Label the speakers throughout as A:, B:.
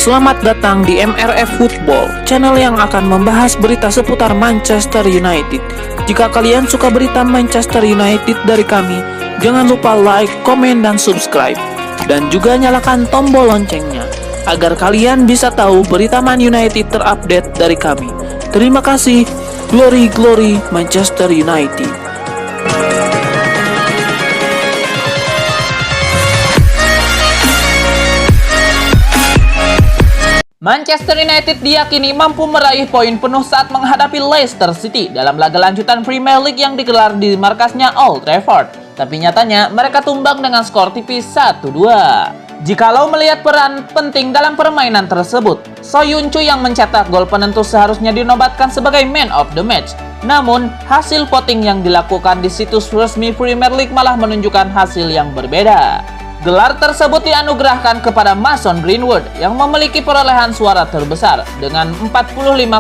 A: Selamat datang di MRF Football, channel yang akan membahas berita seputar Manchester United. Jika kalian suka berita Manchester United dari kami, jangan lupa like, komen, dan subscribe. Dan juga nyalakan tombol loncengnya, agar kalian bisa tahu berita Man United terupdate dari kami. Terima kasih. Glory, glory Manchester United.
B: Manchester United diyakini mampu meraih poin penuh saat menghadapi Leicester City dalam laga lanjutan Premier League yang digelar di markasnya Old Trafford. Tapi nyatanya mereka tumbang dengan skor tipis 1-2. Jikalau melihat peran penting dalam permainan tersebut, Soyuncu yang mencetak gol penentu seharusnya dinobatkan sebagai man of the match. Namun, hasil voting yang dilakukan di situs resmi Premier League malah menunjukkan hasil yang berbeda. Gelar tersebut dianugerahkan kepada Mason Greenwood yang memiliki perolehan suara terbesar dengan 45,8%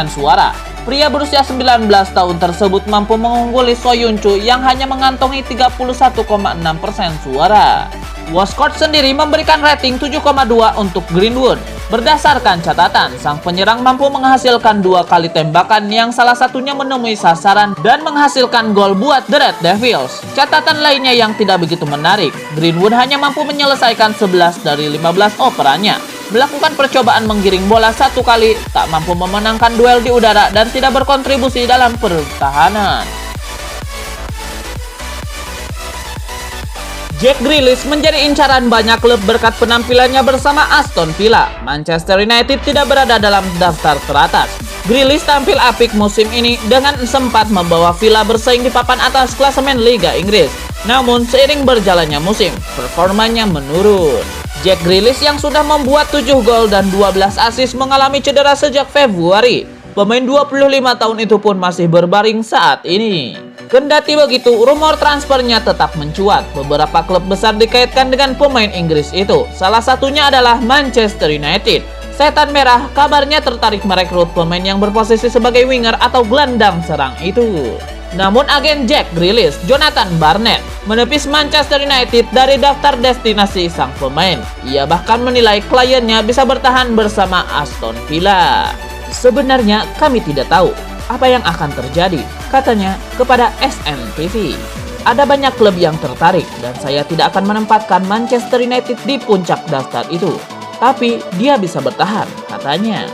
B: suara. Pria berusia 19 tahun tersebut mampu mengungguli Soyuncu yang hanya mengantongi 31,6% suara. Wascourt sendiri memberikan rating 7,2 untuk Greenwood. Berdasarkan catatan, sang penyerang mampu menghasilkan 2 kali tembakan yang salah satunya menemui sasaran dan menghasilkan gol buat The Red Devils. Catatan lainnya yang tidak begitu menarik, Greenwood hanya mampu menyelesaikan 11 dari 15 operannya, melakukan percobaan menggiring bola 1 kali, tak mampu memenangkan duel di udara, dan tidak berkontribusi dalam pertahanan. Jack Grealish menjadi incaran banyak klub berkat penampilannya bersama Aston Villa. Manchester United tidak berada dalam daftar teratas. Grealish tampil apik musim ini dengan sempat membawa Villa bersaing di papan atas klasemen Liga Inggris. Namun seiring berjalannya musim, performanya menurun. Jack Grealish yang sudah membuat 7 gol dan 12 assist mengalami cedera sejak Februari. Pemain 25 tahun itu pun masih berbaring saat ini. Kendati begitu, rumor transfernya tetap mencuat. Beberapa klub besar dikaitkan dengan pemain Inggris itu. Salah satunya adalah Manchester United. Setan Merah kabarnya tertarik merekrut pemain yang berposisi sebagai winger atau gelandang serang itu. Namun agen Jack Grealish, Jonathan Barnett, menepis Manchester United dari daftar destinasi sang pemain. Ia bahkan menilai kliennya bisa bertahan bersama Aston Villa. Sebenarnya kami tidak tahu apa yang akan terjadi, katanya kepada SNTV. Ada banyak klub yang tertarik dan saya tidak akan menempatkan Manchester United di puncak daftar itu. Tapi dia bisa bertahan, katanya.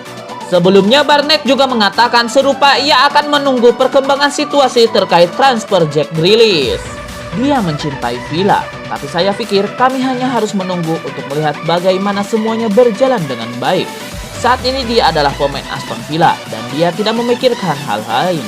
B: Sebelumnya Barnett juga mengatakan serupa ia akan menunggu perkembangan situasi terkait transfer Jack Grealish. Dia mencintai Villa, tapi saya pikir kami hanya harus menunggu untuk melihat bagaimana semuanya berjalan dengan baik. Saat ini dia adalah pemain Aston Villa dan dia tidak memikirkan hal lain.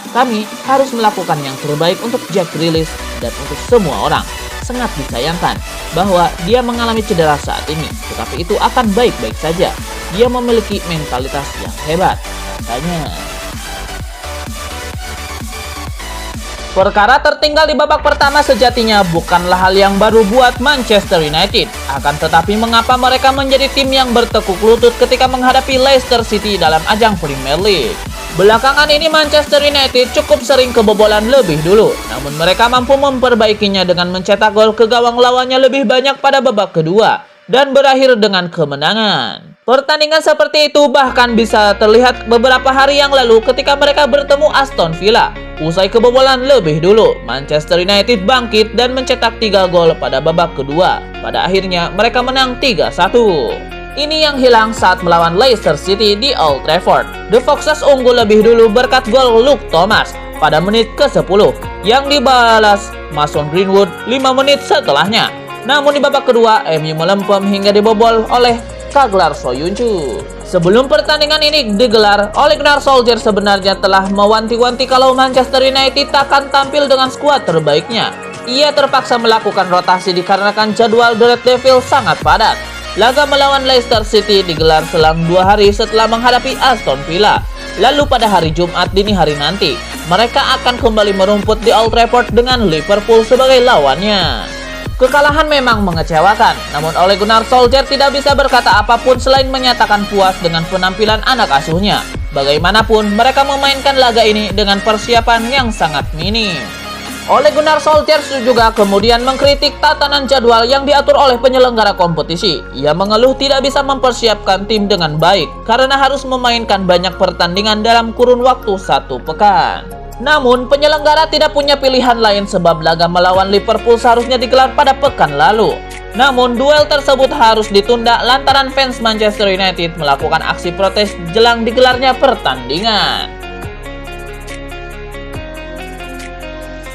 B: Kami harus melakukan yang terbaik untuk Jack Grealish dan untuk semua orang. Sangat disayangkan bahwa dia mengalami cedera saat ini, tetapi itu akan baik-baik saja. Dia memiliki mentalitas yang hebat, katanya. Perkara tertinggal di babak pertama sejatinya bukanlah hal yang baru buat Manchester United. Akan tetapi mengapa mereka menjadi tim yang bertekuk lutut ketika menghadapi Leicester City dalam ajang Premier League? Belakangan ini Manchester United cukup sering kebobolan lebih dulu. Namun mereka mampu memperbaikinya dengan mencetak gol ke gawang lawannya lebih banyak pada babak kedua dan berakhir dengan kemenangan. Pertandingan seperti itu bahkan bisa terlihat beberapa hari yang lalu ketika mereka bertemu Aston Villa. Usai kebobolan lebih dulu, Manchester United bangkit dan mencetak 3 gol pada babak kedua. Pada akhirnya mereka menang 3-1. Ini yang hilang saat melawan Leicester City di Old Trafford. The Foxes unggul lebih dulu berkat gol Luke Thomas pada menit ke-10 yang dibalas Mason Greenwood 5 menit setelahnya. Namun di babak kedua, MU melempem hingga dibobol oleh Caglar Soyuncu. Sebelum pertandingan ini digelar, Ole Gunnar Solskjaer sebenarnya telah mewanti-wanti kalau Manchester United akan tampil dengan skuad terbaiknya. Ia terpaksa melakukan rotasi dikarenakan jadwal The Red Devils sangat padat. Laga melawan Leicester City digelar selang 2 hari setelah menghadapi Aston Villa. Lalu pada hari Jumat dini hari nanti, mereka akan kembali merumput di Old Trafford dengan Liverpool sebagai lawannya. Kekalahan memang mengecewakan, namun Ole Gunnar Solskjaer tidak bisa berkata apapun selain menyatakan puas dengan penampilan anak asuhnya. Bagaimanapun, mereka memainkan laga ini dengan persiapan yang sangat minim. Ole Gunnar Solskjaer juga kemudian mengkritik tatanan jadwal yang diatur oleh penyelenggara kompetisi. Ia mengeluh tidak bisa mempersiapkan tim dengan baik karena harus memainkan banyak pertandingan dalam kurun waktu 1 pekan. Namun, penyelenggara tidak punya pilihan lain sebab laga melawan Liverpool seharusnya digelar pada pekan lalu. Namun, duel tersebut harus ditunda lantaran fans Manchester United melakukan aksi protes jelang digelarnya pertandingan.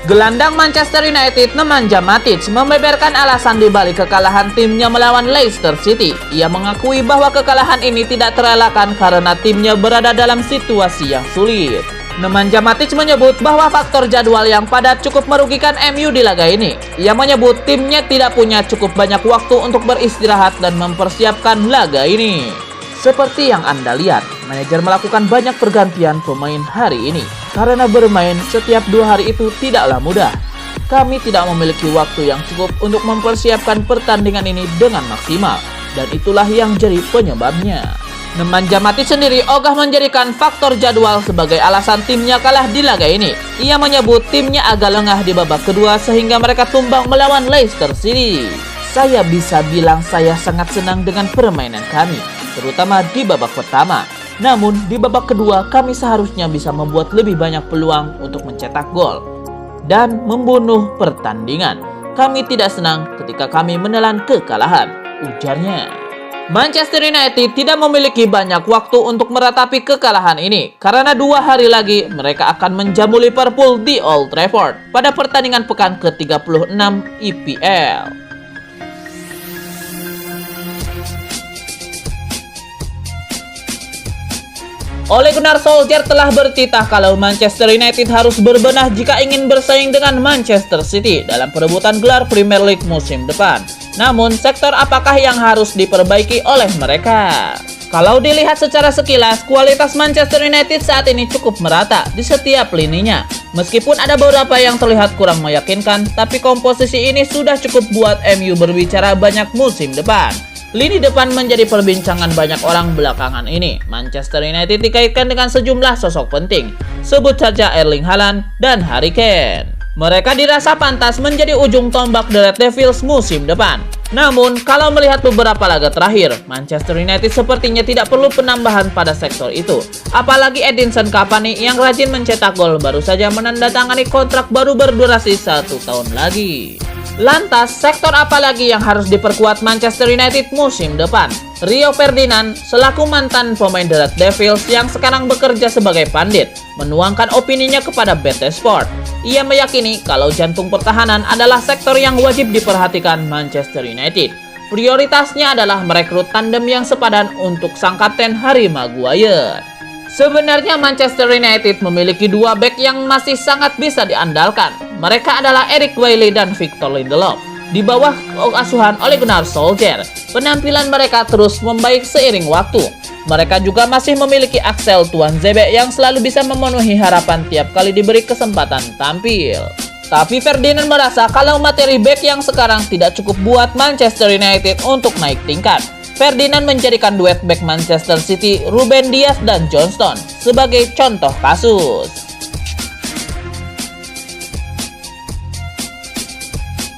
B: Gelandang Manchester United Nemanja Matic membeberkan alasan dibalik kekalahan timnya melawan Leicester City. Ia mengakui bahwa kekalahan ini tidak terelakkan karena timnya berada dalam situasi yang sulit. Nemanja Matic menyebut bahwa faktor jadwal yang padat cukup merugikan MU di laga ini. Ia menyebut timnya tidak punya cukup banyak waktu untuk beristirahat dan mempersiapkan laga ini. Seperti yang Anda lihat, manajer melakukan banyak pergantian pemain hari ini. Karena bermain setiap 2 hari itu tidaklah mudah. Kami tidak memiliki waktu yang cukup untuk mempersiapkan pertandingan ini dengan maksimal. Dan itulah yang jadi penyebabnya. Nemanja Matic sendiri ogah menjadikan faktor jadwal sebagai alasan timnya kalah di laga ini. Ia menyebut timnya agak lengah di babak kedua sehingga mereka tumbang melawan Leicester City. Saya bisa bilang saya sangat senang dengan permainan kami, terutama di babak pertama. Namun, di babak kedua kami seharusnya bisa membuat lebih banyak peluang untuk mencetak gol dan membunuh pertandingan. Kami tidak senang ketika kami menelan kekalahan, ujarnya. Manchester United tidak memiliki banyak waktu untuk meratapi kekalahan ini karena 2 hari lagi mereka akan menjamu Liverpool di Old Trafford pada pertandingan pekan ke-36 EPL. Ole Gunnar Solskjaer telah bertitah kalau Manchester United harus berbenah jika ingin bersaing dengan Manchester City dalam perebutan gelar Premier League musim depan. Namun, sektor apakah yang harus diperbaiki oleh mereka? Kalau dilihat secara sekilas, kualitas Manchester United saat ini cukup merata di setiap lininya. Meskipun ada beberapa yang terlihat kurang meyakinkan, tapi komposisi ini sudah cukup buat MU berbicara banyak musim depan. Lini depan menjadi perbincangan banyak orang belakangan ini. Manchester United dikaitkan dengan sejumlah sosok penting. Sebut saja Erling Haaland dan Harry Kane. Mereka dirasa pantas menjadi ujung tombak The Red Devils musim depan. Namun, kalau melihat beberapa laga terakhir, Manchester United sepertinya tidak perlu penambahan pada sektor itu. Apalagi Edinson Cavani yang rajin mencetak gol baru saja menandatangani kontrak baru berdurasi 1 tahun lagi. Lantas, sektor apa lagi yang harus diperkuat Manchester United musim depan? Rio Ferdinand, selaku mantan pemain The Red Devils yang sekarang bekerja sebagai pandit, menuangkan opininya kepada BT Sport. Ia meyakini kalau jantung pertahanan adalah sektor yang wajib diperhatikan Manchester United. Prioritasnya adalah merekrut tandem yang sepadan untuk sang kapten Harry Maguire. Sebenarnya Manchester United memiliki 2 bek yang masih sangat bisa diandalkan. Mereka adalah Eric Bailly dan Victor Lindelof. Di bawah asuhan Ole Gunnar Solskjaer, penampilan mereka terus membaik seiring waktu. Mereka juga masih memiliki Axel Tuanzebe yang selalu bisa memenuhi harapan tiap kali diberi kesempatan tampil. Tapi Ferdinand merasa kalau materi bek yang sekarang tidak cukup buat Manchester United untuk naik tingkat. Ferdinand menjadikan duet bek Manchester City, Ruben Dias dan John Stones sebagai contoh kasus.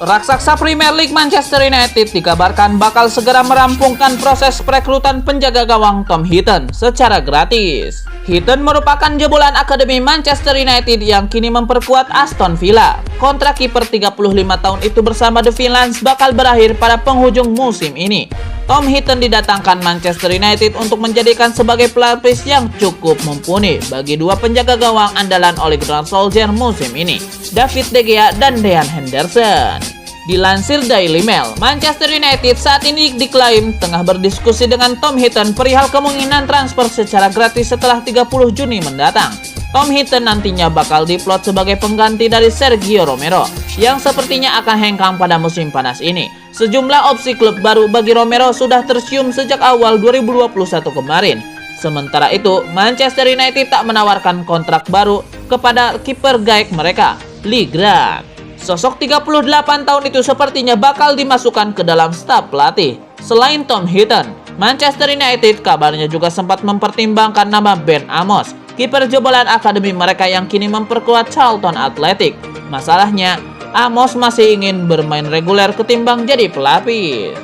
B: Raksasa Premier League Manchester United dikabarkan bakal segera merampungkan proses perekrutan penjaga gawang Tom Heaton secara gratis. Heaton merupakan jebolan akademi Manchester United yang kini memperkuat Aston Villa. Kontrak kiper 35 tahun itu bersama The Villains bakal berakhir pada penghujung musim ini. Tom Heaton didatangkan Manchester United untuk menjadikan sebagai pelapis yang cukup mumpuni bagi 2 penjaga gawang andalan Ole Gunnar Solskjaer musim ini, David De Gea dan Dean Henderson. Dilansir Daily Mail, Manchester United saat ini diklaim tengah berdiskusi dengan Tom Heaton perihal kemungkinan transfer secara gratis setelah 30 Juni mendatang. Tom Heaton nantinya bakal diplot sebagai pengganti dari Sergio Romero yang sepertinya akan hengkang pada musim panas ini. Sejumlah opsi klub baru bagi Romero sudah tersium sejak awal 2021 kemarin. Sementara itu, Manchester United tak menawarkan kontrak baru kepada kiper gaek mereka, Lee Grant. Sosok 38 tahun itu sepertinya bakal dimasukkan ke dalam staf pelatih. Selain Tom Heaton, Manchester United kabarnya juga sempat mempertimbangkan nama Ben Amos, kiper jebolan akademi mereka yang kini memperkuat Charlton Athletic. Masalahnya, Amos masih ingin bermain reguler ketimbang jadi pelapis.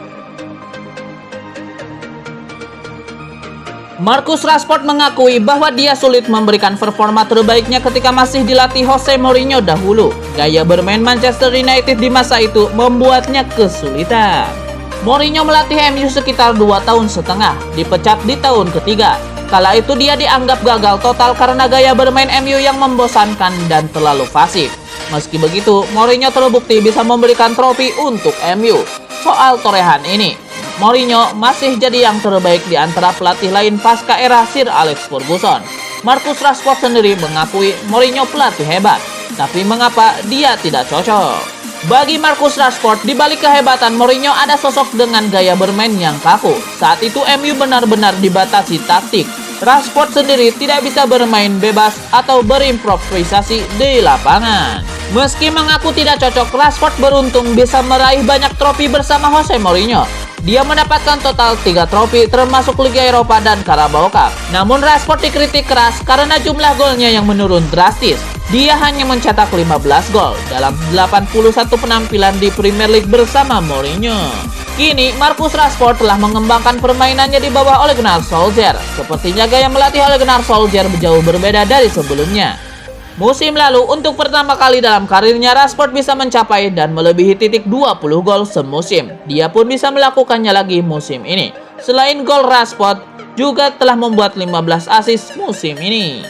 B: Marcus Rashford mengakui bahwa dia sulit memberikan performa terbaiknya ketika masih dilatih Jose Mourinho dahulu. Gaya bermain Manchester United di masa itu membuatnya kesulitan. Mourinho melatih MU sekitar 2 tahun setengah, dipecat di tahun ketiga. Kala itu dia dianggap gagal total karena gaya bermain MU yang membosankan dan terlalu pasif. Meski begitu, Mourinho terbukti bisa memberikan trofi untuk MU. Soal torehan ini, Mourinho masih jadi yang terbaik di antara pelatih lain pasca era Sir Alex Ferguson. Marcus Rashford sendiri mengakui Mourinho pelatih hebat, tapi mengapa dia tidak cocok? Bagi Marcus Rashford, di balik kehebatan Mourinho ada sosok dengan gaya bermain yang kaku. Saat itu MU benar-benar dibatasi taktik. Rashford sendiri tidak bisa bermain bebas atau berimprovisasi di lapangan. Meski mengaku tidak cocok, Rashford beruntung bisa meraih banyak trofi bersama Jose Mourinho. Dia mendapatkan total 3 trofi termasuk Liga Eropa dan Carabao Cup. Namun Rashford dikritik keras karena jumlah golnya yang menurun drastis. Dia hanya mencetak 15 gol dalam 81 penampilan di Premier League bersama Mourinho. Kini Marcus Rashford telah mengembangkan permainannya di bawah Ole Gunnar Solskjaer. Sepertinya gaya melatih Ole Gunnar Solskjaer jauh berbeda dari sebelumnya. Musim lalu, untuk pertama kali dalam karirnya, Rashford bisa mencapai dan melebihi titik 20 gol semusim. Dia pun bisa melakukannya lagi musim ini. Selain gol, Rashford juga telah membuat 15 assist musim ini.